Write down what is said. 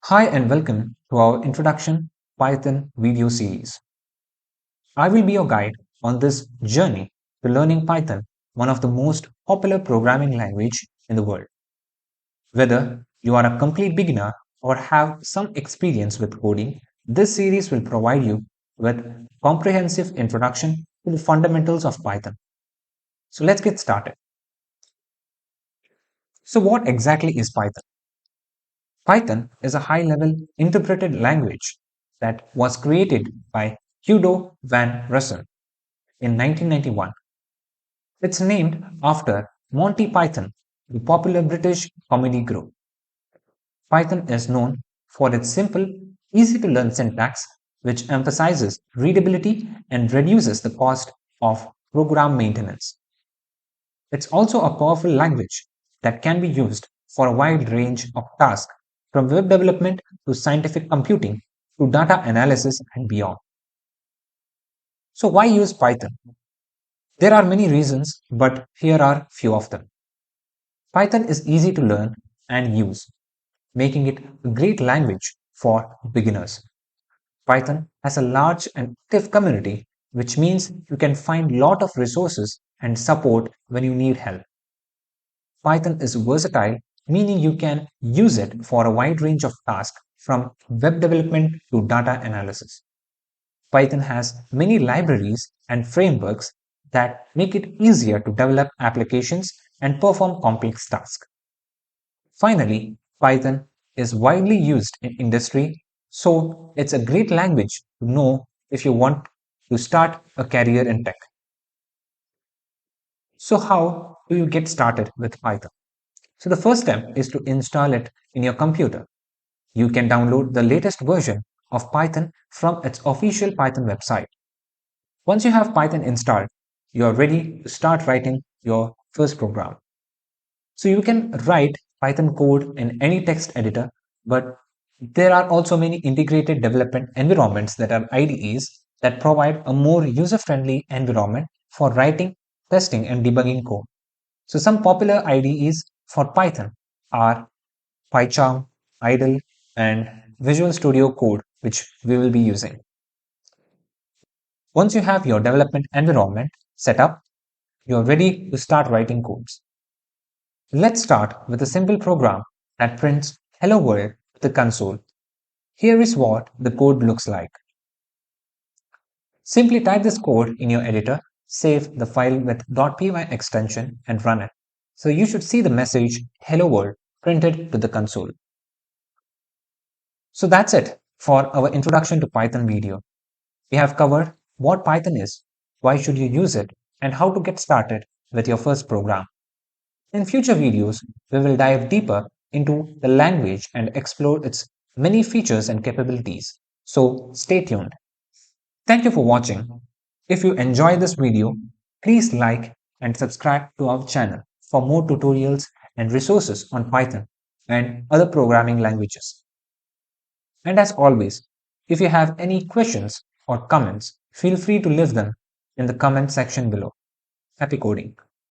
Hi and welcome to our Introduction Python video series. I will be your guide on this journey to learning Python, one of the most popular programming language in the world. Whether you are a complete beginner or have some experience with coding, this series will provide you with comprehensive introduction to the fundamentals of Python. So let's get started. So what exactly is Python? Python is a high-level interpreted language that was created by Udo van Rossum in 1991. It's named after Monty Python, the popular British comedy group. Python is known for its simple, easy-to-learn syntax, which emphasizes readability and reduces the cost of program maintenance. It's also a powerful language that can be used for a wide range of tasks, from web development to scientific computing to data analysis and beyond. So, why use Python? There are many reasons, but here are few of them. Python is easy to learn and use, making it a great language for beginners. Python has a large and active community, which means you can find lot of resources and support when you need help. Python is versatile, meaning you can use it for a wide range of tasks from web development to data analysis. Python has many libraries and frameworks that make it easier to develop applications and perform complex tasks. Finally, Python is widely used in industry, so it's a great language to know if you want to start a career in tech. So how do you get started with Python? So the first step is to install it in your computer. You can download the latest version of Python from its official Python website. Once you have Python installed, you are ready to start writing your first program. So you can write Python code in any text editor, but there are also many integrated development environments that are IDEs that provide a more user-friendly environment for writing, testing, and debugging code. So some popular IDEs for Python are PyCharm, Idle, and Visual Studio Code, which we will be using. Once you have your development environment set up, you are ready to start writing codes. Let's start with a simple program that prints Hello World to the console. Here is what the code looks like. Simply type this code in your editor, save the file with .py extension and run it. So you should see the message Hello World printed to the console. So that's it for our introduction to Python video. We have covered what Python is, why should you use it, and how to get started with your first program. In future videos, we will dive deeper into the language and explore its many features and capabilities. So stay tuned. Thank you for watching. If you enjoyed this video, please like and subscribe to our channel for more tutorials and resources on Python and other programming languages. And as always, if you have any questions or comments, feel free to leave them in the comment section below. Happy coding!